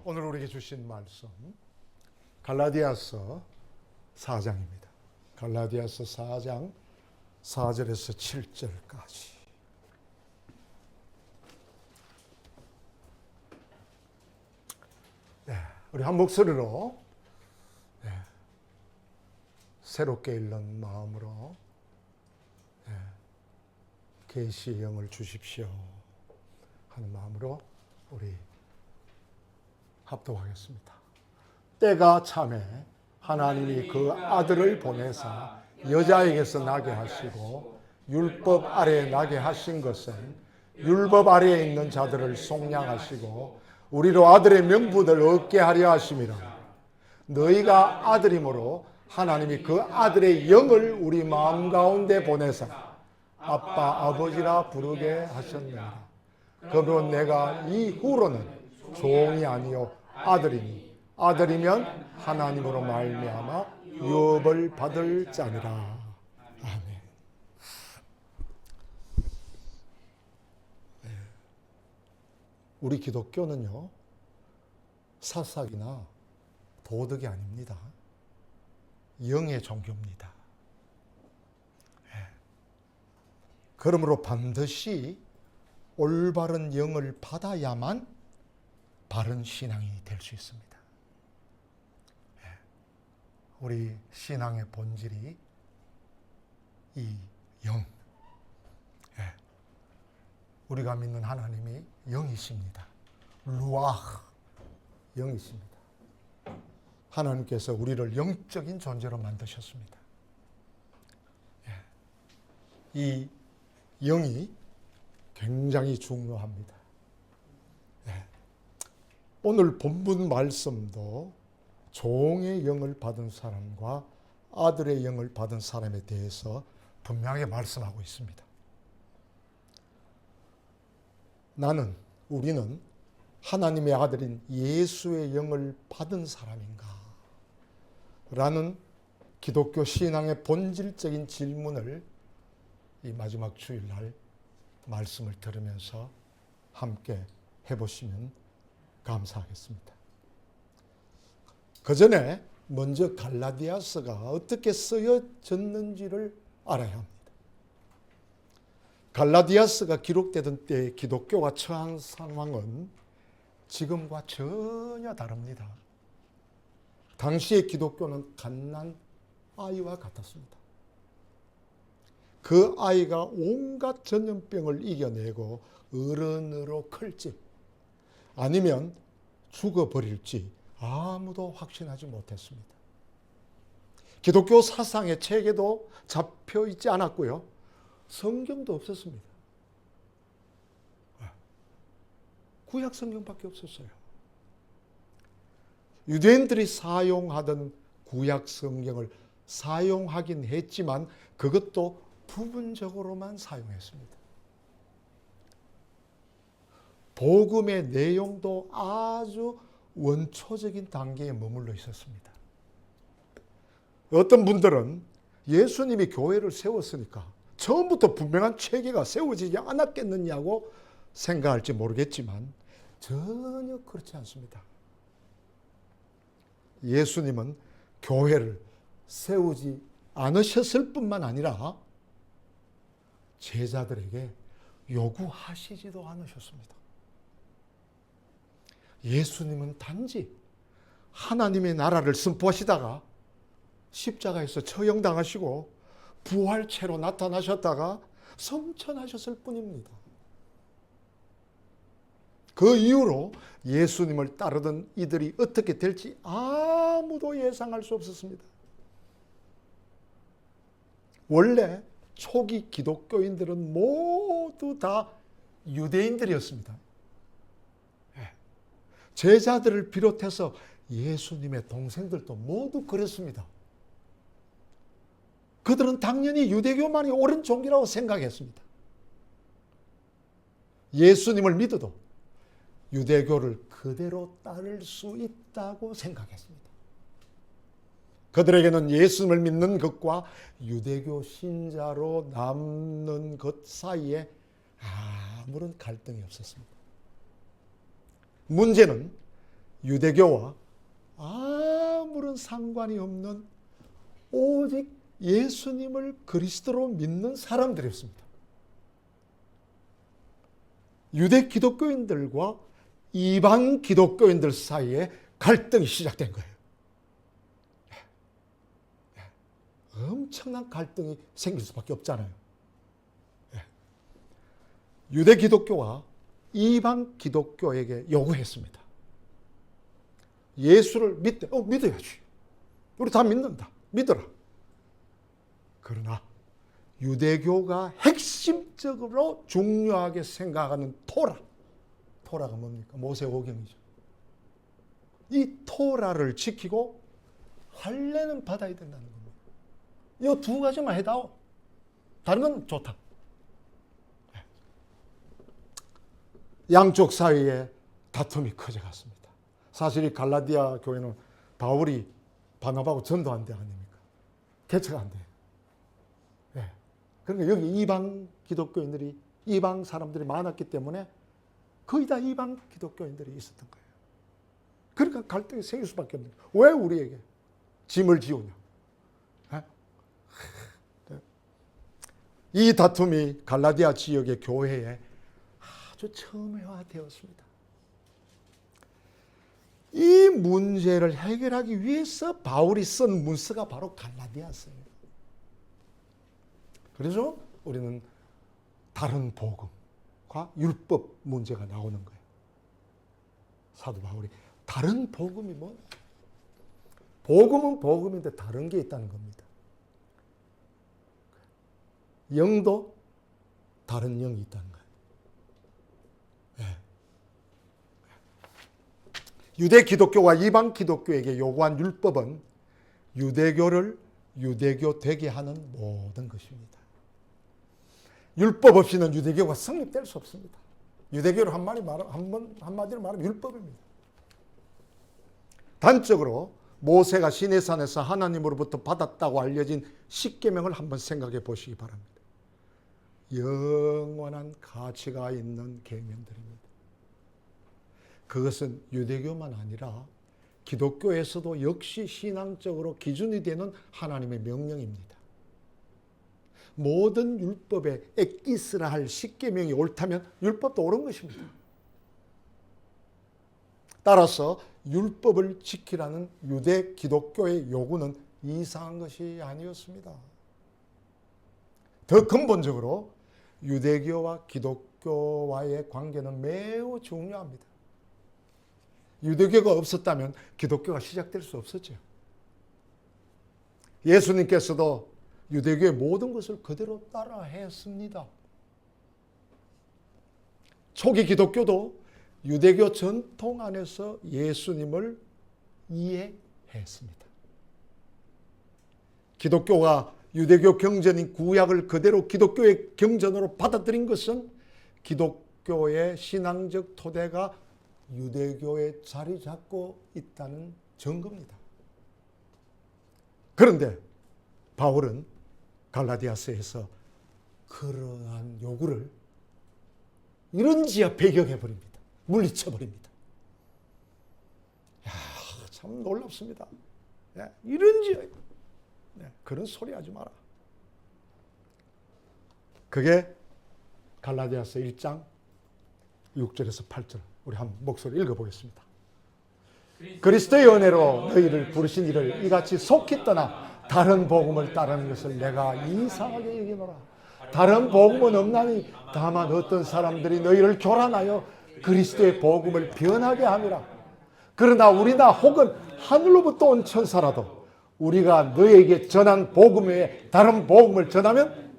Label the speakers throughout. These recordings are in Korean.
Speaker 1: 오늘 우리에게 주신 말씀 갈라디아서 4장입니다. 갈라디아서 4장 4절에서 7절까지. 우리 한 목소리로 새롭게 읽는 마음으로 계시의 영을 주십시오 하는 마음으로 우리 합독하겠습니다. 때가 참에 하나님이 그 아들을 보내사 여자에게서 나게 하시고 율법 아래에 나게 하신 것은 율법 아래에 있는 자들을 속량하시고 우리로 아들의 명분을 얻게 하려 하심이라. 너희가 아들이므로 하나님이 그 아들의 영을 우리 마음 가운데 보내사 아빠 아버지라 부르게 하셨느니라. 그러므로 내가 이후로는 종이 아니요 아들이니 아들이면 하나님으로 말미암아 유업을 받을 자니라. 아멘. 우리 기독교는요 사사기나 도덕이 아닙니다. 영의 종교입니다. 그러므로 반드시 올바른 영을 받아야만 바른 신앙이 될 수 있습니다. 우리 신앙의 본질이 이 영, 우리가 믿는 하나님이 영이십니다. 루아흐, 영이십니다. 하나님께서 우리를 영적인 존재로 만드셨습니다. 이 영이 굉장히 중요합니다. 오늘 본문 말씀도 종의 영을 받은 사람과 아들의 영을 받은 사람에 대해서 분명하게 말씀하고 있습니다. 우리는 하나님의 아들인 예수의 영을 받은 사람인가? 라는 기독교 신앙의 본질적인 질문을 이 마지막 주일날 말씀을 들으면서 함께 해보시면 감사하겠습니다. 그 전에 먼저 갈라디아서가 어떻게 쓰여졌는지를 알아야 합니다. 갈라디아서가 기록되던 때 기독교가 처한 상황은 지금과 전혀 다릅니다. 당시의 기독교는 갓난 아이와 같았습니다. 그 아이가 온갖 전염병을 이겨내고 어른으로 클지 아니면 죽어버릴지 아무도 확신하지 못했습니다. 기독교 사상의 체계도 잡혀 있지 않았고요. 성경도 없었습니다. 구약 성경밖에 없었어요. 유대인들이 사용하던 구약 성경을 사용하긴 했지만 그것도 부분적으로만 사용했습니다. 복음의 내용도 아주 원초적인 단계에 머물러 있었습니다. 어떤 분들은 예수님이 교회를 세웠으니까 처음부터 분명한 체계가 세워지지 않았겠느냐고 생각할지 모르겠지만 전혀 그렇지 않습니다. 예수님은 교회를 세우지 않으셨을 뿐만 아니라 제자들에게 요구하시지도 않으셨습니다. 예수님은 단지 하나님의 나라를 선포하시다가 십자가에서 처형당하시고 부활체로 나타나셨다가 성천하셨을 뿐입니다. 그 이후로 예수님을 따르던 이들이 어떻게 될지 아무도 예상할 수 없었습니다. 원래 초기 기독교인들은 모두 다 유대인들이었습니다. 제자들을 비롯해서 예수님의 동생들도 모두 그랬습니다. 그들은 당연히 유대교만이 옳은 종교라고 생각했습니다. 예수님을 믿어도 유대교를 그대로 따를 수 있다고 생각했습니다. 그들에게는 예수님을 믿는 것과 유대교 신자로 남는 것 사이에 아무런 갈등이 없었습니다. 문제는 유대교와 아무런 상관이 없는 오직 예수님을 그리스도로 믿는 사람들이었습니다. 유대 기독교인들과 이방 기독교인들 사이에 갈등이 시작된 거예요. 엄청난 갈등이 생길 수밖에 없잖아요. 유대 기독교와 이방 기독교에게 요구했습니다. 예수를 믿어야지. 우리 다 믿는다. 믿어라. 그러나 유대교가 핵심적으로 중요하게 생각하는 토라가 뭡니까? 모세오경이죠. 이 토라를 지키고 할례는 받아야 된다는 겁니다. 이 두 가지만 해다오. 다른 건 좋다. 양쪽 사이에 다툼이 커져갔습니다. 사실 이 갈라디아 교회는 바울이 바나바하고 전도한 데 아닙니까? 개척 안 돼요. 네. 그러니까 여기 이방 기독교인들이, 이방 사람들이 많았기 때문에 거의 다 이방 기독교인들이 있었던 거예요. 그러니까 갈등이 생길 수밖에 없는 거예요. 왜 우리에게 짐을 지우냐? 이 다툼이 갈라디아 지역의 교회에 아주 첨예화되었습니다. 이 문제를 해결하기 위해서 바울이 쓴 문서가 바로 갈라디아서예요. 그래서 우리는 다른 복음과 율법 문제가 나오는 거예요. 사도 바울이 다른 복음이 뭐냐? 복음은 복음인데 다른 게 있다는 겁니다. 영도 다른 영이 있다는 거예요. 네. 유대 기독교와 이방 기독교에게 요구한 율법은 유대교를 유대교 되게 하는 모든 것입니다. 율법 없이는 유대교가 성립될 수 없습니다. 유대교를 한마디로 말하면 율법입니다. 단적으로 모세가 시내산에서 하나님으로부터 받았다고 알려진 십계명을 한번 생각해 보시기 바랍니다. 영원한 가치가 있는 계명들입니다. 그것은 유대교만 아니라 기독교에서도 역시 신앙적으로 기준이 되는 하나님의 명령입니다. 모든 율법에 엑기스라 할 십계명이 옳다면 율법도 옳은 것입니다. 따라서 율법을 지키라는 유대 기독교의 요구는 이상한 것이 아니었습니다. 더 근본적으로 유대교와 기독교와의 관계는 매우 중요합니다. 유대교가 없었다면 기독교가 시작될 수 없었죠. 예수님께서도 유대교의 모든 것을 그대로 따라 했습니다. 초기 기독교도 유대교 전통 안에서 예수님을 이해했습니다. 기독교가 유대교 경전인 구약을 그대로 기독교의 경전으로 받아들인 것은 기독교의 신앙적 토대가 유대교에 자리 잡고 있다는 증거입니다. 그런데 바울은 갈라디아서에서 그러한 요구를 이런지야 배격해버립니다. 물리쳐버립니다. 참 놀랍습니다. 이런지야. 그런 소리 하지 마라. 그게 갈라디아서 1장 6절에서 8절. 우리 한 목소리 읽어보겠습니다. 그리스도의 은혜로 너희를 부르신 이를 이같이 속히 떠나 다른 복음을 따르는 것을 내가 이상하게 여기노라. 다른 복음은 없나니 다만 어떤 사람들이 너희를 교란하여 그리스도의 복음을 변하게 함이라. 그러나 우리나 혹은 하늘로부터 온 천사라도 우리가 너에게 전한 복음 외에 다른 복음을 전하면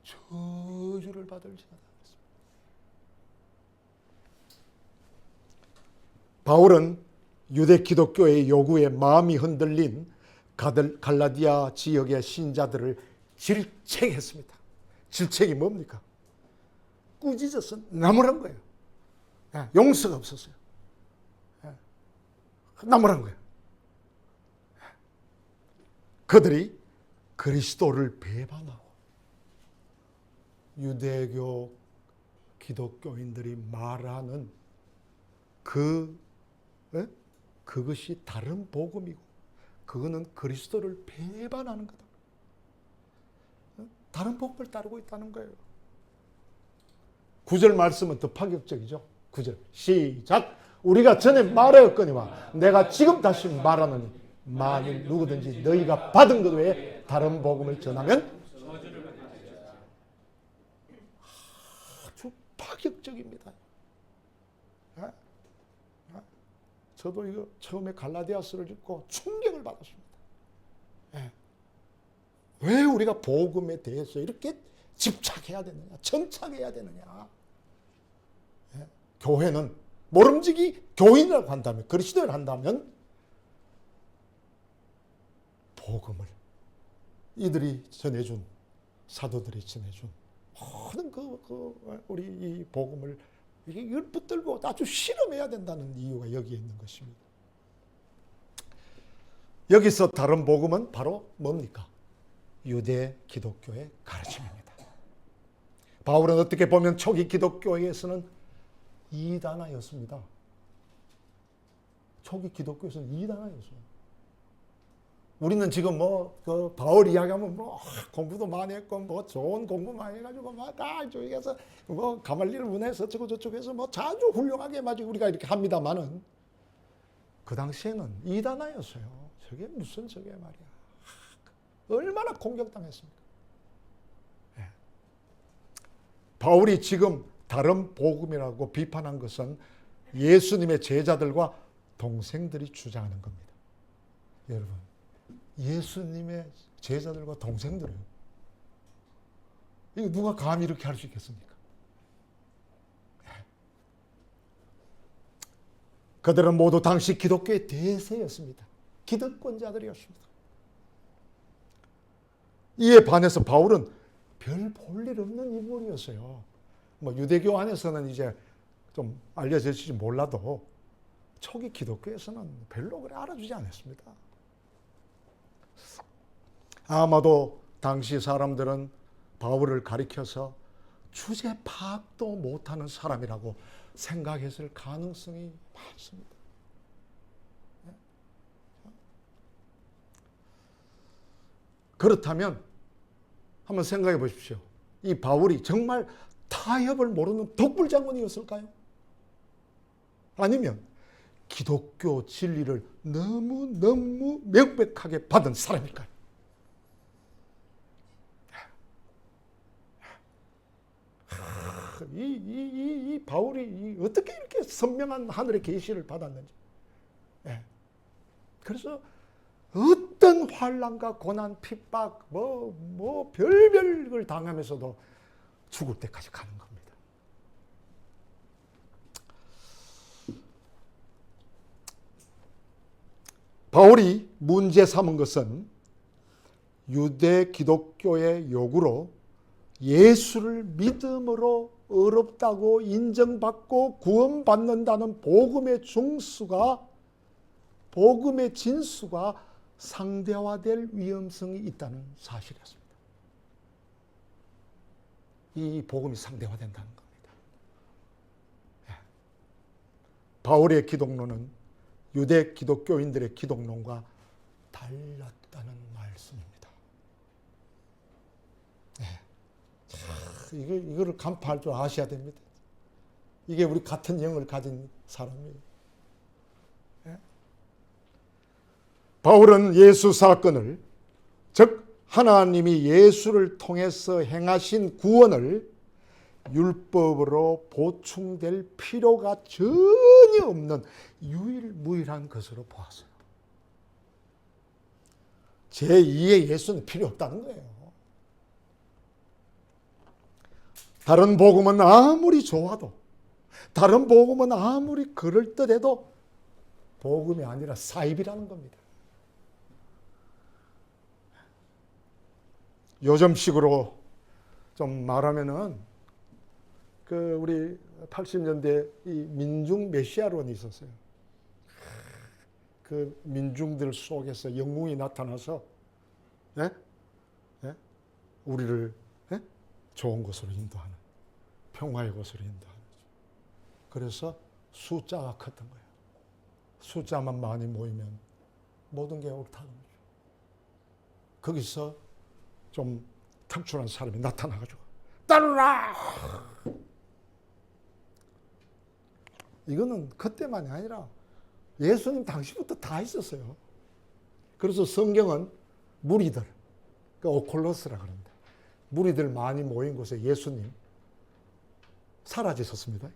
Speaker 1: 저주를 받을지어다. 바울은 유대 기독교의 요구에 마음이 흔들린 갈라디아 지역의 신자들을 질책했습니다. 질책이 뭡니까? 꾸짖어서 나무란 거예요. 용서가 없었어요. 나무란 거예요. 그들이 그리스도를 배반하고 유대교 기독교인들이 말하는 그 예? 그것이 다른 복음이고 그거는 그리스도를 배반하는 거다. 다른 복음을 따르고 있다는 거예요. 9절 말씀은 더 파격적이죠. 9절 시작. 우리가 전에 말하였거니와 내가 지금 다시 말하노니 만일 누구든지 너희가 받은 것 외에 다른 복음을 전하면 아주 파격적입니다. 저도 이거 처음에 갈라디아서를 읽고 충격을 받았습니다. 왜 우리가 복음에 대해서 이렇게 집착해야 되느냐, 정착해야 되느냐. 교회는 모름지기 교인이라고 한다면, 그리스도를 한다면 복음을 이들이 전해준, 사도들이 전해준 모든 우리 이 복음을 이걸 붙들고 아주 실험해야 된다는 이유가 여기에 있는 것입니다. 여기서 다른 복음은 바로 뭡니까? 유대 기독교의 가르침입니다. 바울은 어떻게 보면 초기 기독교에서는 이단아였습니다. 초기 기독교에서는 이단아였어요. 우리는 지금 바울 이야기하면 공부도 많이 했고 좋은 공부 많이 해가지고 저기에서 가말리엘 문해에서 저쪽에서 자주 훌륭하게 우리가 이렇게 합니다만은 그 당시에는 이단아였어요. 저게 무슨 저게 말이야. 얼마나 공격당했습니까? 바울이 지금 다른 복음이라고 비판한 것은 예수님의 제자들과 동생들이 주장하는 겁니다. 여러분, 예수님의 제자들과 동생들이요. 이거 누가 감히 이렇게 할 수 있겠습니까? 그들은 모두 당시 기독교의 대세였습니다. 기득권자들이었습니다. 이에 반해서 바울은 별 볼 일 없는 인물이었어요. 유대교 안에서는 이제 좀 알려질지 몰라도 초기 기독교에서는 별로 그래 알아주지 않았습니다. 아마도 당시 사람들은 바울을 가리켜서 주제 파악도 못하는 사람이라고 생각했을 가능성이 많습니다. 그렇다면 한번 생각해 보십시오. 이 바울이 정말 타협을 모르는 독불장군이었을까요? 아니면 기독교 진리를 너무 명백하게 받은 사람일까요? 이 바울이 어떻게 이렇게 선명한 하늘의 계시를 받았는지. 그래서 어떤 환난과 고난, 핍박, 별별 걸 당하면서도 죽을 때까지 가는 겁니다. 바울이 문제 삼은 것은 유대 기독교의 요구로 예수를 믿음으로 의롭다고 인정받고 구원받는다는 복음의 진수가 상대화될 위험성이 있다는 사실이었습니다. 이 복음이 상대화된다는 겁니다. 바울의 기독론은 유대 기독교인들의 기독론과 달랐다는 말씀입니다. 이거를 간파할 줄 아셔야 됩니다. 이게 우리 같은 영을 가진 사람이에요. 바울은 예수 사건을, 즉 하나님이 예수를 통해서 행하신 구원을 율법으로 보충될 필요가 전혀 없는 유일무이한 것으로 보았어요. 제2의 예수는 필요 없다는 거예요. 다른 복음은 아무리 좋아도, 다른 복음은 아무리 그럴듯해도 복음이 아니라 사입이라는 겁니다. 요즘식으로 좀 말하면은 우리 80년대 이 민중 메시아론이 있었어요. 그 민중들 속에서 영웅이 나타나서 우리를 좋은 곳으로 인도하는, 평화의 곳으로 인도하는. 그래서 숫자가 컸던 거예요. 숫자만 많이 모이면 모든 게 옳다는 거죠. 거기서 좀 특출한 사람이 나타나가지고 따르라! 이거는 그때만이 아니라 예수님 당시부터 다 있었어요. 그래서 성경은 무리들, 오콜로스라 그러는데 무리들 많이 모인 곳에 예수님 사라지셨습니다.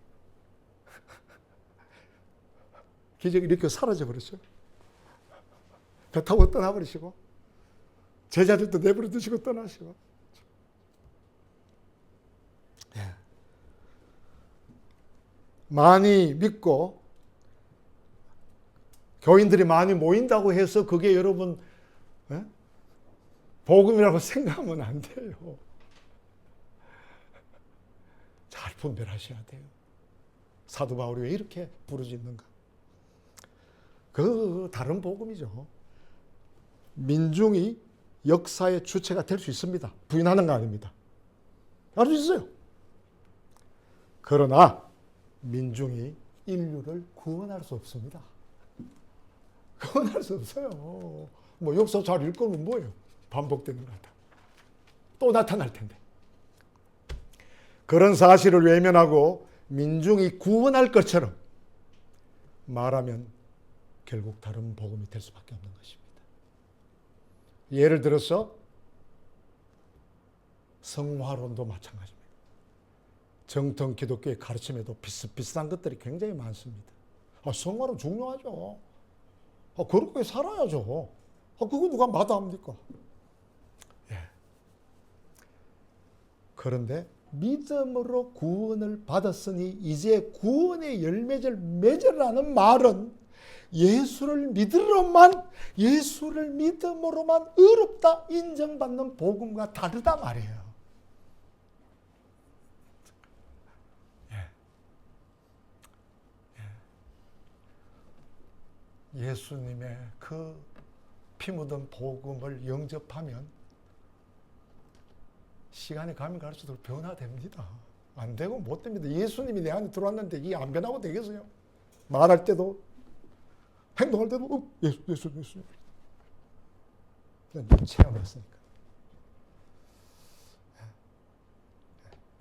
Speaker 1: 기적이 이렇게 사라져버렸어요. 배 타고 떠나버리시고 제자들도 내버려 두시고 떠나시고. 예. 많이 믿고 교인들이 많이 모인다고 해서 그게 여러분 복음이라고 생각하면 안 돼요. 잘 분별하셔야 돼요. 사도 바울이 왜 이렇게 부르짖는가? 그 다른 복음이죠. 민중이 역사의 주체가 될 수 있습니다. 부인하는 거 아닙니다. 알 수 있어요. 그러나 민중이 인류를 구원할 수 없습니다. 구원할 수 없어요. 뭐 역사 잘 읽으면 뭐예요? 반복되는 거다. 또 나타날 텐데. 그런 사실을 외면하고 민중이 구원할 것처럼 말하면 결국 다른 복음이 될 수밖에 없는 것입니다. 예를 들어서 성화론도 마찬가지입니다. 정통 기독교의 가르침에도 비슷비슷한 것들이 굉장히 많습니다. 성화론 중요하죠. 그렇게 살아야죠. 그거 누가 마다합니까? 예. 그런데 믿음으로 구원을 받았으니 이제 구원의 열매를 맺으라는 말은 예수를 믿음으로만 의롭다 인정받는 복음과 다르다 말이에요. 예수님의 그 피 묻은 복음을 영접하면 시간이 가면 갈수록 변화됩니다. 안 되고 못 됩니다. 예수님이 내 안에 들어왔는데 이게 안 변하고 되겠어요? 말할 때도 행동할 때도 예수. 체험했으니까.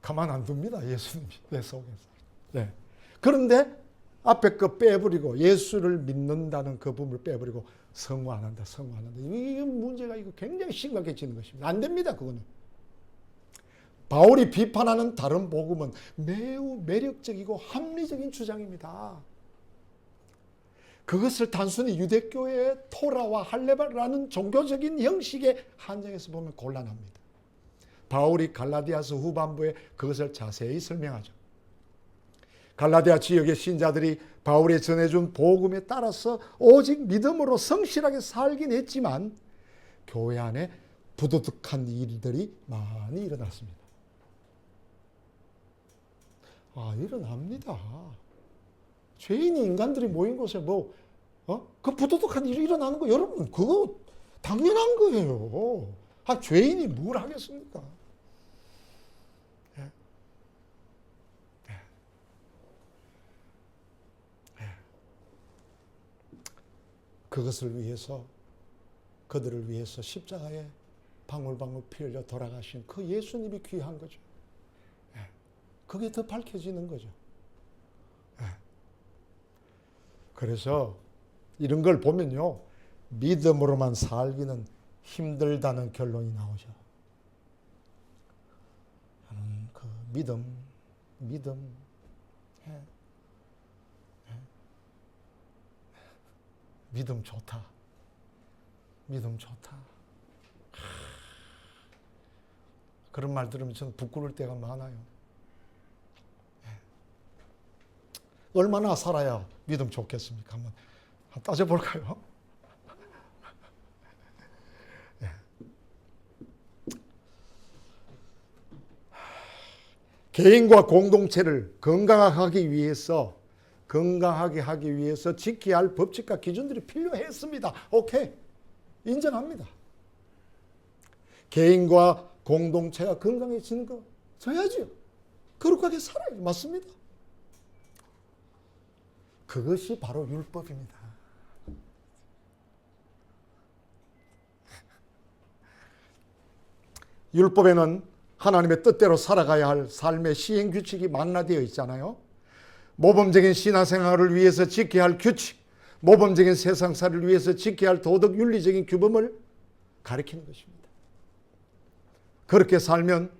Speaker 1: 가만 안 둡니다. 예수님이 내 속에서. 네. 그런데 앞에 거 빼버리고 예수를 믿는다는 그 부분을 빼버리고 성화 안 한다. 이 문제가 이거 굉장히 심각해지는 것입니다. 안 됩니다. 그거는. 바울이 비판하는 다른 복음은 매우 매력적이고 합리적인 주장입니다. 그것을 단순히 유대교의 토라와 할례라는 종교적인 형식에 한정해서 보면 곤란합니다. 바울이 갈라디아서 후반부에 그것을 자세히 설명하죠. 갈라디아 지역의 신자들이 바울이 전해준 복음에 따라서 오직 믿음으로 성실하게 살긴 했지만 교회 안에 부도덕한 일들이 많이 일어났습니다. 일어납니다. 죄인이 인간들이 모인 곳에 그 부도덕한 일이 일어나는 거 여러분 그거 당연한 거예요. 죄인이 뭘 하겠습니까? 그것을 위해서 그들을 위해서 십자가에 방울방울 피 흘려 돌아가신 그 예수님이 귀한 거죠. 그게 더 밝혀지는 거죠. 그래서 이런 걸 보면요. 믿음으로만 살기는 힘들다는 결론이 나오죠. 그 믿음. 믿음 좋다. 그런 말 들으면 저는 부끄러울 때가 많아요. 얼마나 살아야 믿음 좋겠습니까? 한번 따져볼까요? 개인과 공동체를 건강하게 하기 위해서 지켜야 할 법칙과 기준들이 필요했습니다. 오케이. 인정합니다. 개인과 공동체가 건강해지는 거 져야죠. 거룩하게 살아야죠. 맞습니다. 그것이 바로 율법입니다. 율법에는 하나님의 뜻대로 살아가야 할 삶의 시행 규칙이 망라되어 있잖아요. 모범적인 신앙생활을 위해서 지켜야 할 규칙, 모범적인 세상사를 위해서 지켜야 할 도덕 윤리적인 규범을 가리키는 것입니다. 그렇게 살면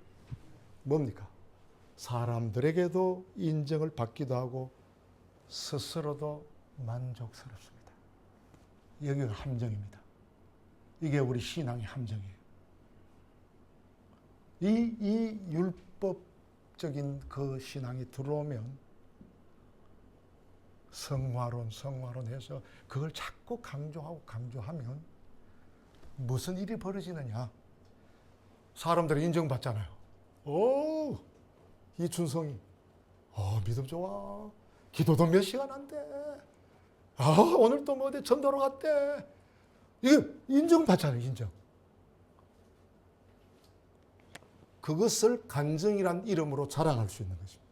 Speaker 1: 뭡니까? 사람들에게도 인정을 받기도 하고 스스로도 만족스럽습니다. 여기가 함정입니다. 이게 우리 신앙의 함정이에요. 이 율법적인 그 신앙이 들어오면 성화론 해서 그걸 자꾸 강조하면 무슨 일이 벌어지느냐? 사람들이 인정받잖아요. 오, 이준성이 믿음 좋아. 기도도 몇 시간 한대. 오늘 또 뭐 어디 전도로 갔대. 이게 인정받잖아요. 인정. 그것을 간증이란 이름으로 자랑할 수 있는 것입니다.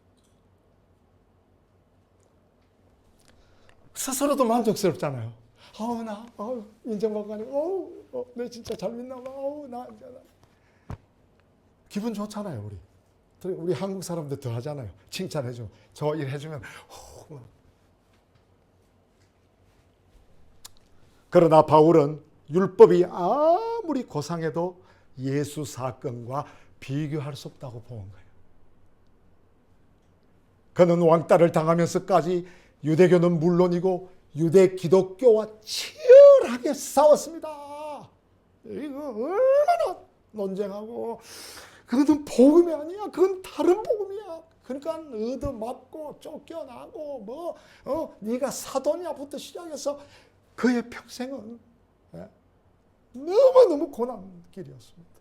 Speaker 1: 스스로도 만족스럽잖아요. 나 인정받고 가니까 내 진짜 잘 믿나 봐. 나 기분 좋잖아요. 우리 한국 사람들 더 하잖아요. 칭찬해주면 저 일 해주면 그러나 바울은 율법이 아무리 고상해도 예수 사건과 비교할 수 없다고 본 거예요. 그는 왕따를 당하면서까지 유대교는 물론이고 유대 기독교와 치열하게 싸웠습니다. 이거 얼마나 논쟁하고 그것은 복음이 아니야. 그건 다른 복음이야. 그러니까 얻어맞고 쫓겨나고 네가 사도냐부터 시작해서 그의 평생은 너무너무 고난길이었습니다.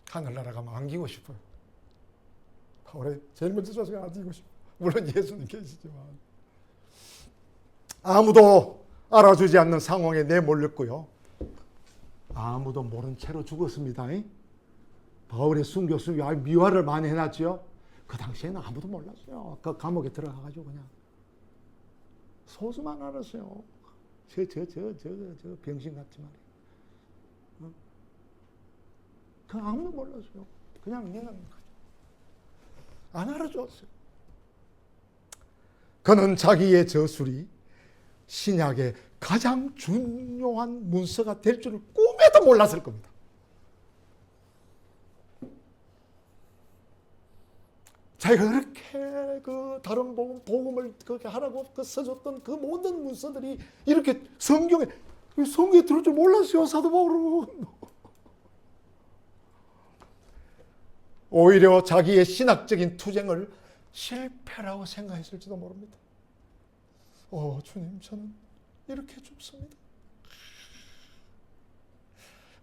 Speaker 1: 하늘나라 가면 안기고 싶어요. 바울의 제일 먼저 조서가 안기고 싶어요. 물론 예수님 계시지만 아무도 알아주지 않는 상황에 내몰렸고요. 아무도 모른 채로 죽었습니다. 바울의 순교 미화를 많이 해놨죠. 그 당시에는 아무도 몰랐어요. 그 감옥에 들어가가지고 그냥 소수만 알았어요. 저 병신 같지 말이에요. 그 아무도 몰랐어요. 그냥 내는 안 알아줬어요. 그는 자기의 저술이 신약의 가장 중요한 문서가 될 줄을 꿈에도 몰랐을 겁니다. 자기가 그렇게 그 다른 복음을 그렇게 하라고 써줬던 그 모든 문서들이 이렇게 성경에 들을 줄 몰랐어요. 사도 바울은. 오히려 자기의 신학적인 투쟁을 실패라고 생각했을지도 모릅니다. 주님, 저는 이렇게 죽습니다.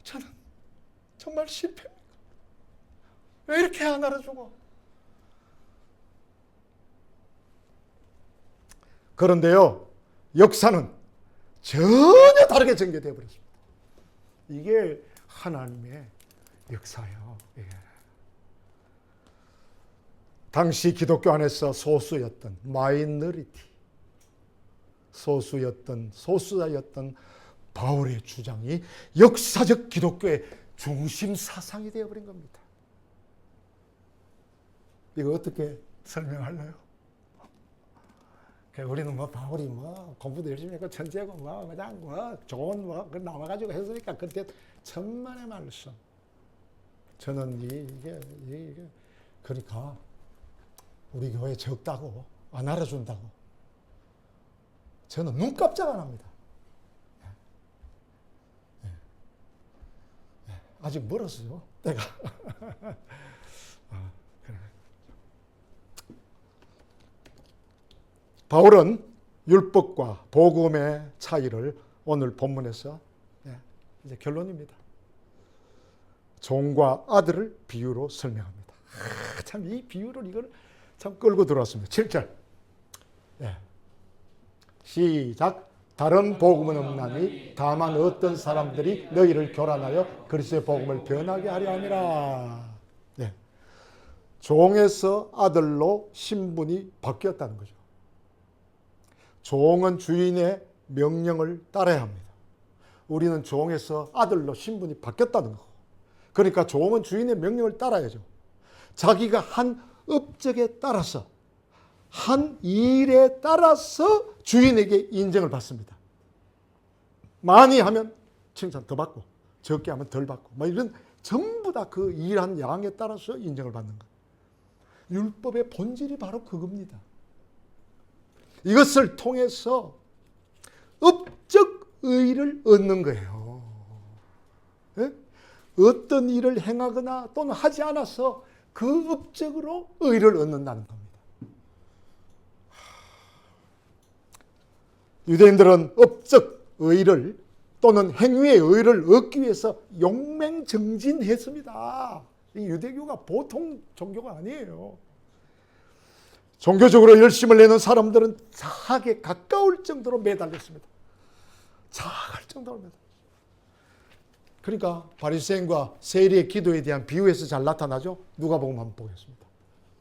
Speaker 1: 저는 정말 실패입니까? 왜 이렇게 안 알아주고? 그런데요, 역사는 전혀 다르게 전개되어 버렸습니다. 이게 하나님의 역사예요. 예. 당시 기독교 안에서 소수였던 마이너리티, 소수자였던 바울의 주장이 역사적 기독교의 중심 사상이 되어버린 겁니다. 이거 어떻게 설명할래요? 우리는 바울이 공부도 열심히 했고 천재고 그냥 좋은 그 나와가지고 했으니까 그때 천만의 말씀. 저는 이게 그러니까 우리 교회 적다고 안 알아준다고 저는 눈 깜짝 안 합니다. 아직 멀었어요, 때가. 그래. 바울은 율법과 복음의 차이를 오늘 본문에서 이제 결론입니다. 종과 아들을 비유로 설명합니다. 참 이 비유를 이걸 참 끌고 들어왔습니다. 7절. 시작. 다른 복음은 없나니 다만 어떤 사람들이 너희를 교란하여 그리스도의 복음을 변하게 하려 함이라. 종에서 아들로 신분이 바뀌었다는 거죠. 종은 주인의 명령을 따라야 합니다. 우리는 종에서 아들로 신분이 바뀌었다는 거고. 그러니까 종은 주인의 명령을 따라야죠. 자기가 한 업적에 따라서, 한 일에 따라서 주인에게 인정을 받습니다. 많이 하면 칭찬 더 받고, 적게 하면 덜 받고, 뭐 이런 전부 다 그 일한 양에 따라서 인정을 받는 것. 율법의 본질이 바로 그겁니다. 이것을 통해서 업적 의를 얻는 거예요. 예? 어떤 일을 행하거나 또는 하지 않아서 그 업적으로 의를 얻는다는 겁니다. 유대인들은 업적 의를 또는 행위의 의를 얻기 위해서 용맹정진했습니다. 이 유대교가 보통 종교가 아니에요. 종교적으로 열심을 내는 사람들은 자학에 가까울 정도로 매달렸습니다. 자학할 정도로 매달렸습니다. 그러니까 바리새인과 세리의 기도에 대한 비유에서 잘 나타나죠. 누가복음 한번 보겠습니다.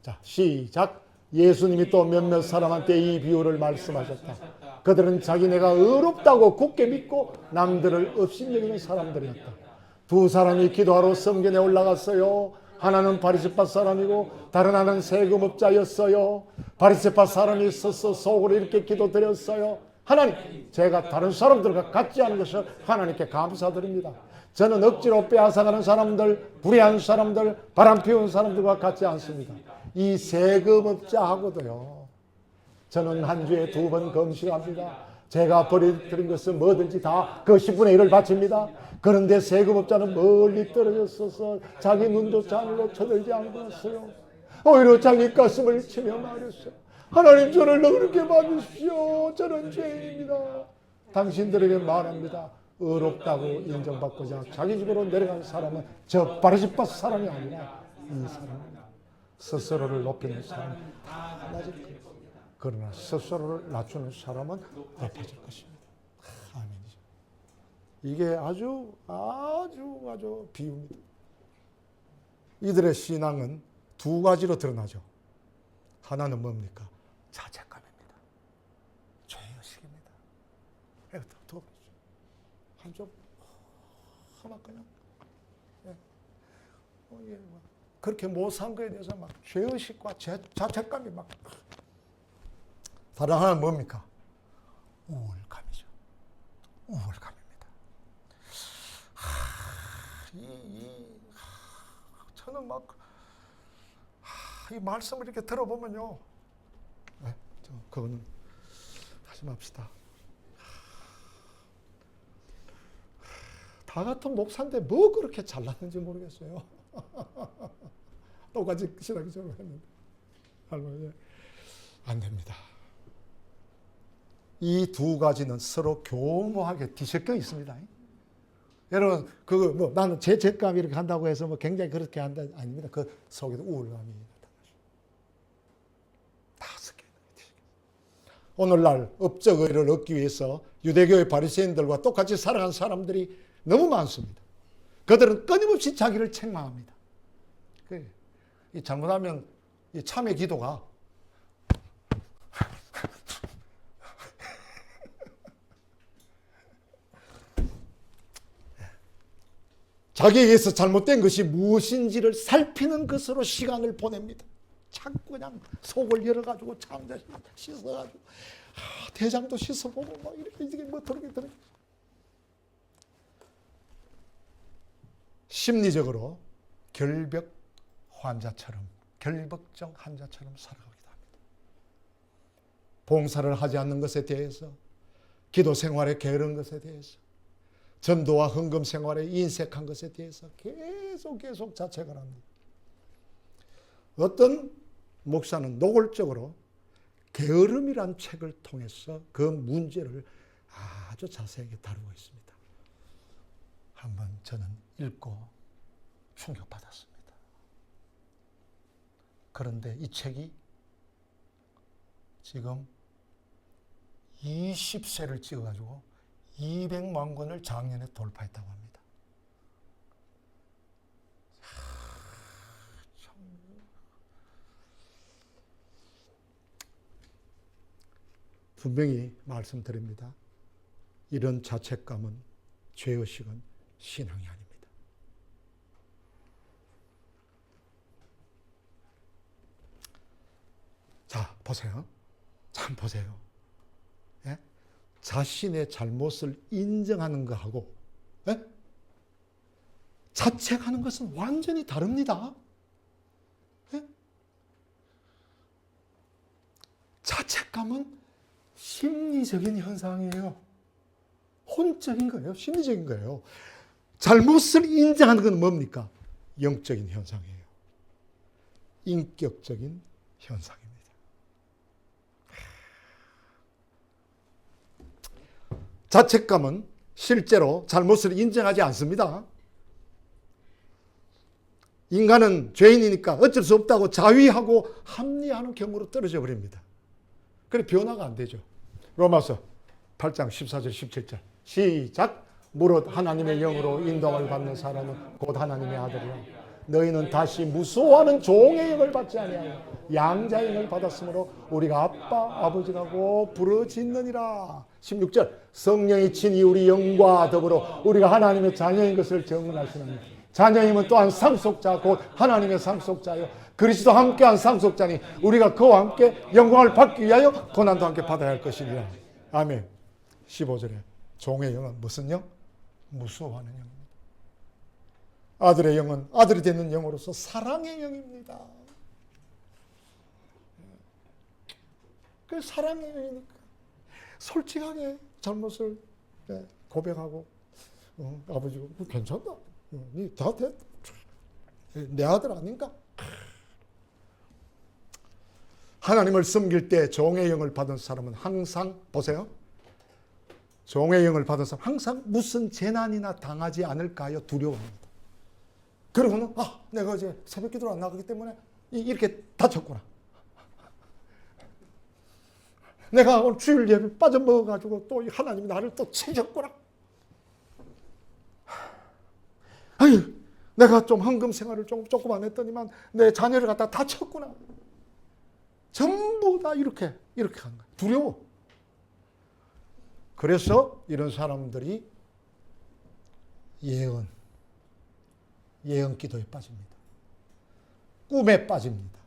Speaker 1: 자, 시작. 예수님이 또 몇몇 사람한테 이 비유를 말씀하셨다. 그들은 자기네가 의롭다고 굳게 믿고 남들을 업신여기는 사람들이었다. 두 사람이 기도하러 성전에 올라갔어요. 하나는 바리새파 사람이고 다른 하나는 세금업자였어요. 바리새파 사람이 서서 속으로 이렇게 기도드렸어요. 하나님, 제가 다른 사람들과 같지 않은 것을 하나님께 감사드립니다. 저는 억지로 빼앗아가는 사람들, 불의한 사람들, 바람 피우는 사람들과 같지 않습니다. 이 세금업자하고도요, 저는 한 주에 2번 금식합니다. 제가 버려드린 것은 뭐든지 다 그 10분의 1을 바칩니다. 그런데 세금업자는 멀리 떨어졌어서 자기 눈조차 하늘로 쳐들지 않았어요. 오히려 자기 가슴을 치며 말했어요. 하나님, 저를 너그럽게 봐주십시오. 저는 죄인입니다. 당신들에게 말합니다. 의롭다고 인정받고자 자기 집으로 내려간 사람은 저 바리새파 사람이 아니라 이 사람입니다. 스스로를 높이는 사람은 다 낮을 것입니다. 그러나 스스로를 낮추는 사람은 높아질 것입니다. 아멘이죠. 이게 아주 비유입니다. 이들의 신앙은 두 가지로 드러나죠. 하나는 뭡니까? 자책감입니다. 죄의식입니다. 두 가지. 한쪽 하나 그냥 그렇게 못 산 거에 대해서 막 죄의식과 자책감이 막. 다른 하나는 뭡니까? 우울감이죠. 우울감입니다. 저는 막 이 말씀을 이렇게 들어보면요, 그거는 하지 맙시다. 다 같은 목사인데 뭐 그렇게 잘났는지 모르겠어요. 똑같이 신학적으로 했는데 안 됩니다. 이 두 가지는 서로 교묘하게 뒤섞여 있습니다. 여러분, 나는 죄책감이 이렇게 한다고 해서 굉장히 그렇게 한다 아닙니다. 그 속에도 우울감이 나타나죠. 다 섞여 있는 거예요. 오늘날 업적 의를 얻기 위해서 유대교의 바리새인들과 똑같이 살아간 사람들이 너무 많습니다. 그들은 끊임없이 자기를 책망합니다. 잘못하면 이 참회 기도가 자기에게서 잘못된 것이 무엇인지를 살피는 것으로 시간을 보냅니다. 자꾸 그냥 속을 열어가지고 창자 씻어가지고 대장도 씻어보고 막 이렇게 뭐 그렇게 들어. 심리적으로 결벽 환자처럼, 결벽증 환자처럼 살아가기도 합니다. 봉사를 하지 않는 것에 대해서, 기도 생활에 게으른 것에 대해서, 전도와 헌금 생활에 인색한 것에 대해서 계속 자책을 합니다. 어떤 목사는 노골적으로 게으름이란 책을 통해서 그 문제를 아주 자세하게 다루고 있습니다. 한번 저는 읽고 충격받았습니다. 그런데 이 책이 지금 20세를 찍어가지고 200만 권을 작년에 돌파했다고 합니다. 분명히 말씀드립니다. 이런 자책감은, 죄의식은 신앙이 아닙니다. 자, 보세요. 참 보세요. 예? 자신의 잘못을 인정하는 것하고, 예? 자책하는 것은 완전히 다릅니다. 예? 자책감은 심리적인 현상이에요. 혼적인 거예요. 심리적인 거예요. 잘못을 인정하는 건 뭡니까? 영적인 현상이에요. 인격적인 현상입니다. 자책감은 실제로 잘못을 인정하지 않습니다. 인간은 죄인이니까 어쩔 수 없다고 자위하고 합리하는 경우로 떨어져 버립니다. 그래 변화가 안 되죠. 로마서 8장 14절 17절 시작. 무릇 하나님의 영으로 인도함을 받는 사람은 곧 하나님의 아들이라. 너희는 다시 무소하는 종의 영을 받지 아니하여 양자의 영을 받았으므로 우리가 아빠 아버지라고 부르짖느니라. 16절 성령이 친히 우리 영과 더불어 우리가 하나님의 자녀인 것을 증언하시나니 자녀임은 또한 상속자 곧 하나님의 상속자요 그리스도와 함께한 상속자니 우리가 그와 함께 영광을 받기 위하여 고난도 함께 받아야 할 것이니라. 아멘. 15절에 종의 영은 무슨 영? 무소하는 영입니다. 아들의 영은 아들이 되는 영으로서 사랑의 영입니다. 그 사랑의 영이니까 솔직하게 잘못을 고백하고 아버지 괜찮다. 다 돼. 내 아들 아닌가? 하나님을 섬길 때 종의 영을 받은 사람은 항상 보세요. 종의 영을 받은 사람은 항상 무슨 재난이나 당하지 않을까요? 두려워합니다. 그러고는 내가 이제 새벽 기도를 안 나가기 때문에 이렇게 다쳤구나. 내가 오늘 주일 예배 빠져먹어가지고 또 하나님이 나를 또 치셨구나. 아니, 내가 좀 헌금 생활을 조금 안 했더니만 내 자녀를 갖다 다쳤구나. 전부 다 이렇게 하는 거야. 두려워. 그래서 이런 사람들이 예언 기도에 빠집니다. 꿈에 빠집니다.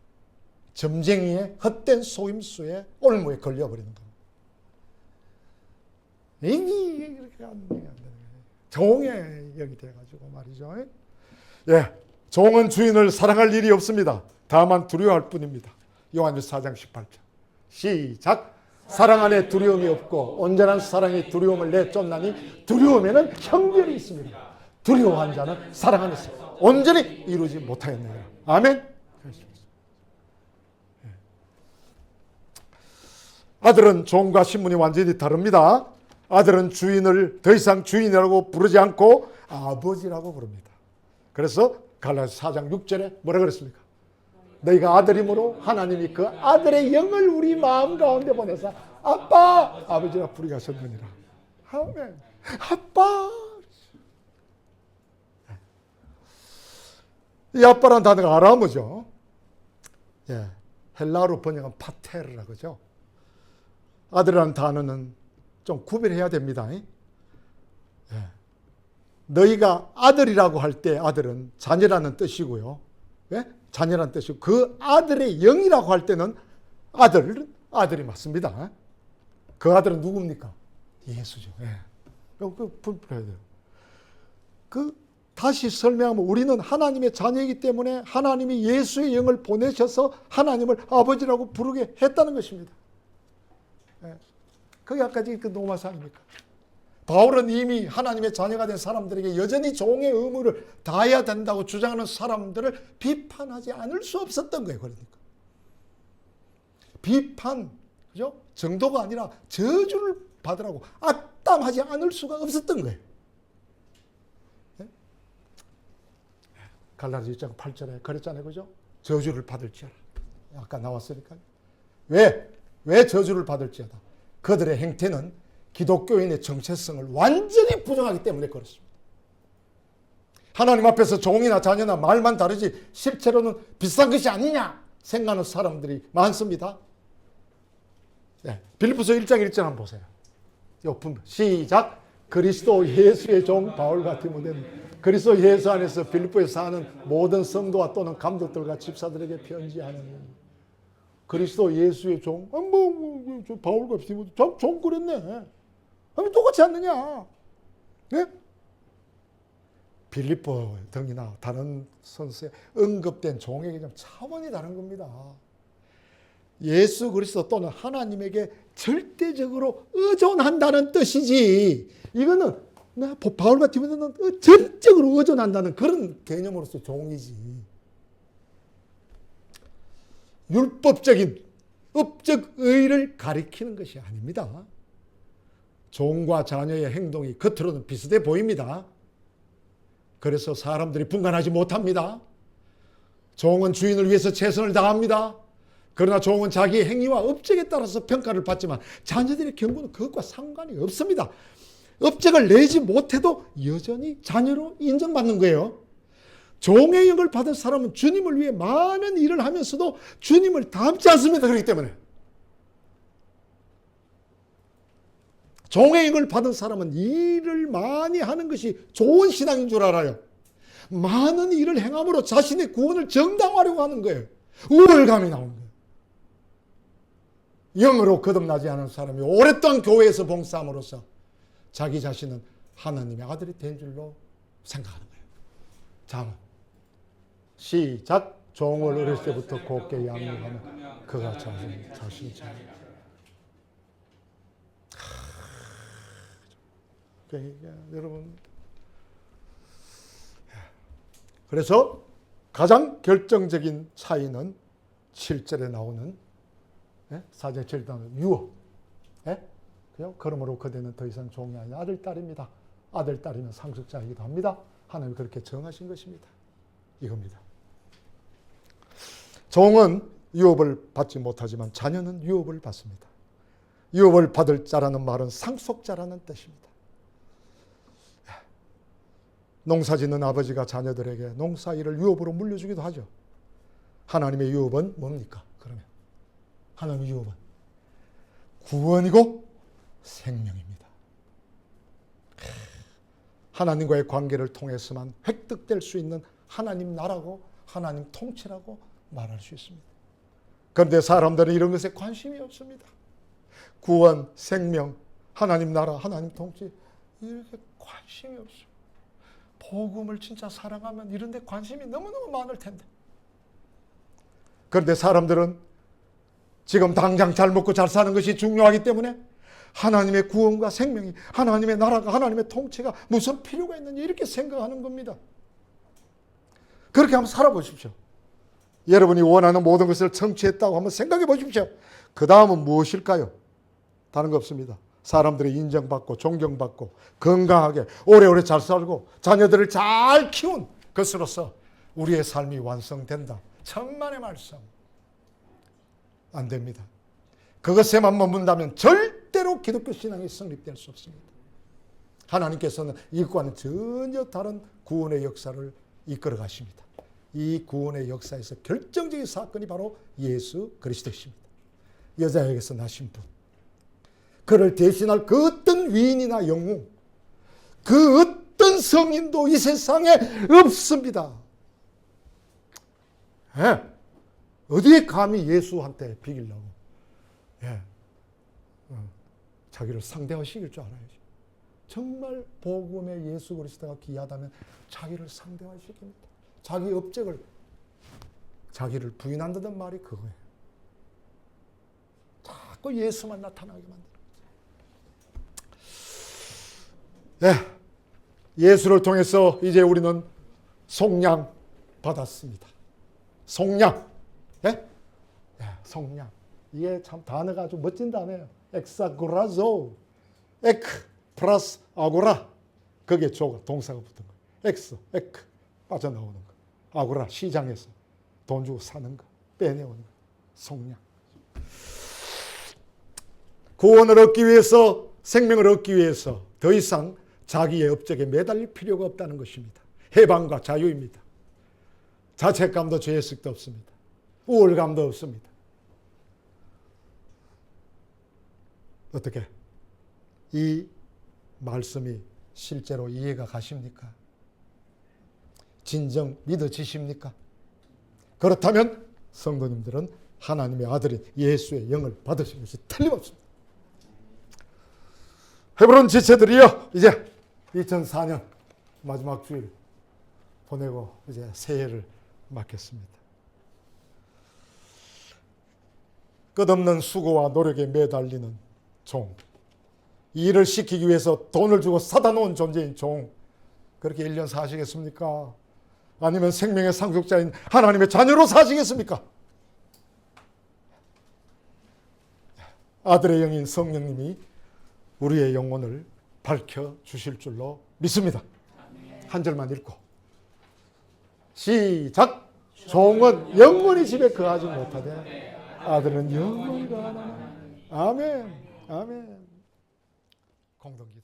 Speaker 1: 점쟁이의 헛된 속임수에 올무에 걸려버리는 겁니다. 이렇게 안 되는 종의 영이 돼가지고 말이죠. 예, 종은 주인을 사랑할 일이 없습니다. 다만 두려워할 뿐입니다. 요한일서 4장 18절 시작. 사랑 안에 두려움이 없고 온전한 사랑이 두려움을 내쫓나니 두려움에는 형벌이 있습니다. 두려워한 자는 사랑 안에서 온전히 이루지 못하겠네요. 아멘. 아들은 종과 신분이 완전히 다릅니다. 아들은 주인을 더 이상 주인이라고 부르지 않고 아버지라고 부릅니다. 그래서 갈라디아서 4장 6절에 뭐라 그랬습니까? 너희가 아들이므로 하나님이 그 아들의 영을 우리 마음 가운데 보내사 아빠 아버지라 부르게 하셨느니라. 아멘. 아빠. 이 아빠라는 단어가 아람어죠. 예, 헬라어로 번역은 파테르라고 그러죠. 아들이라는 단어는 좀 구별해야 됩니다. 예. 너희가 아들이라고 할 때 아들은 자녀라는 뜻이고요. 예? 자녀라는 뜻이고 그 아들의 영이라고 할 때는 아들이 맞습니다. 그 아들은 누굽니까? 예수죠. 예. 그 분별해야 돼요. 다시 설명하면 우리는 하나님의 자녀이기 때문에 하나님이 예수의 영을 보내셔서 하나님을 아버지라고 부르게 했다는 것입니다. 예. 그게 아까 그 노마사 아닙니까? 바울은 이미 하나님의 자녀가 된 사람들에게 여전히 종의 의무를 다해야 된다고 주장하는 사람들을 비판하지 않을 수 없었던 거예요. 그러니까 비판, 그죠? 정도가 아니라 저주를 받으라고 악담하지 않을 수가 없었던 거예요. 네? 갈라디아서 1장 8절에 그랬잖아요. 그죠? 저주를 받을지어다. 아까 나왔으니까요. 왜 저주를 받을지어다. 그들의 행태는 기독교인의 정체성을 완전히 부정하기 때문에 그렇습니다. 하나님 앞에서 종이나 자녀나 말만 다르지 실제로는 비슷한 것이 아니냐 생각하는 사람들이 많습니다. 네, 빌립보서 1장 1절 한번 보세요. 시작. 그리스도 예수의 종 바울과 디모데는 그리스도 예수 안에서 빌립보에 사는 모든 성도와 또는 감독들과 집사들에게 편지하노니. 그리스도 예수의 종, 바울과 디모데 종 그랬네. 똑같지 않느냐? 네? 빌립보 등이나 다른 선수에 언급된 종에게 좀 차원이 다른 겁니다. 예수 그리스도 또는 하나님에게 절대적으로 의존한다는 뜻이지. 이거는 바울과 디모데는 전적으로 의존한다는 그런 개념으로서 종이지. 율법적인 업적 의를 가리키는 것이 아닙니다. 종과 자녀의 행동이 겉으로는 비슷해 보입니다. 그래서 사람들이 분간하지 못합니다. 종은 주인을 위해서 최선을 다합니다. 그러나 종은 자기의 행위와 업적에 따라서 평가를 받지만 자녀들의 경우는 그것과 상관이 없습니다. 업적을 내지 못해도 여전히 자녀로 인정받는 거예요. 종의 영을 받은 사람은 주님을 위해 많은 일을 하면서도 주님을 닮지 않습니다. 그렇기 때문에 종의 영을 받은 사람은 일을 많이 하는 것이 좋은 신앙인 줄 알아요. 많은 일을 행함으로 자신의 구원을 정당화하려고 하는 거예요. 우월감이 나오는 거예요. 영으로 거듭나지 않은 사람이 오랫동안 교회에서 봉사함으로써 자기 자신은 하나님의 아들이 된 줄로 생각하는 거예요. 자, 시작. 종을 어렸을 때부터 곱게 양육하면 그가 자신이 여러분, 그래서 가장 결정적인 차이는 7절에 나오는 4절 7절에 나오는 유업. 그러므로 그대는 더 이상 종이 아니라 아들, 딸입니다. 아들, 딸이면 상속자이기도 합니다. 하나님이 그렇게 정하신 것입니다. 이겁니다. 종은 유업을 받지 못하지만 자녀는 유업을 받습니다. 유업을 받을 자라는 말은 상속자라는 뜻입니다. 농사짓는 아버지가 자녀들에게 농사일을 유업으로 물려주기도 하죠. 하나님의 유업은 뭡니까? 그러면 하나님의 유업은 구원이고 생명입니다. 하나님과의 관계를 통해서만 획득될 수 있는 하나님 나라고 하나님 통치라고 말할 수 있습니다. 그런데 사람들은 이런 것에 관심이 없습니다. 구원, 생명, 하나님 나라, 하나님 통치 이렇게 관심이 없어요. 복음을 진짜 사랑하면 이런 데 관심이 너무너무 많을 텐데. 그런데 사람들은 지금 당장 잘 먹고 잘 사는 것이 중요하기 때문에 하나님의 구원과 생명이, 하나님의 나라가, 하나님의 통치가 무슨 필요가 있는지 이렇게 생각하는 겁니다. 그렇게 한번 살아보십시오. 여러분이 원하는 모든 것을 성취했다고 한번 생각해 보십시오. 그 다음은 무엇일까요? 다른 거 없습니다. 사람들이 인정받고 존경받고 건강하게 오래오래 잘 살고 자녀들을 잘 키운 것으로서 우리의 삶이 완성된다. 천만의 말씀. 안 됩니다. 그것에만 머문다면 절대로 기독교 신앙이 성립될 수 없습니다. 하나님께서는 이것과는 전혀 다른 구원의 역사를 이끌어 가십니다. 이 구원의 역사에서 결정적인 사건이 바로 예수 그리스도이십니다. 여자에게서 나신 분. 그를 대신할 그 어떤 위인이나 영웅, 그 어떤 성인도 이 세상에 없습니다. 어디에 감히 예수한테 비기려고 자기를 상대하시길 줄 알아야지. 정말 복음의 예수 그리스도가 귀하다면 자기를 상대하시킵니다. 자기 업적을, 자기를 부인한다는 말이 그거예요. 자꾸 예수만 나타나게 만드는 거죠. 예수를 통해서 이제 우리는 속량 받았습니다. 속량. 속량. 이게 참 단어가 아주 멋진 단어예요. 엑사고라조. 에크 플러스 아고라. 거기에 조가 동사가 붙은 거예요. 엑스, 에크. 빠져나오는 거. 아고라. 시장에서 돈 주고 사는 거. 빼내오는 거. 속량. 구원을 얻기 위해서, 생명을 얻기 위해서 더 이상 자기의 업적에 매달릴 필요가 없다는 것입니다. 해방과 자유입니다. 자책감도 죄의식도 없습니다. 우월감도 없습니다. 어떻게? 이 말씀이 실제로 이해가 가십니까? 진정 믿어지십니까? 그렇다면 성도님들은 하나님의 아들인 예수의 영을 받으신 것이 틀림없습니다. 헤브론 지체들이여, 이제 2004년 마지막 주일 보내고 이제 새해를 맞겠습니다. 끝없는 수고와 노력에 매달리는 종, 이 일을 시키기 위해서 돈을 주고 사다 놓은 존재인 종, 그렇게 1년 사시겠습니까? 아니면 생명의 상속자인 하나님의 자녀로 사시겠습니까? 아들의 영인 성령님이 우리의 영혼을 밝혀주실 줄로 믿습니다. 한 절만 읽고 시작! 종은 영원히 집에 거하지 못하되 아들은 영원히 거하나니. 아멘. 아멘. 공동기도.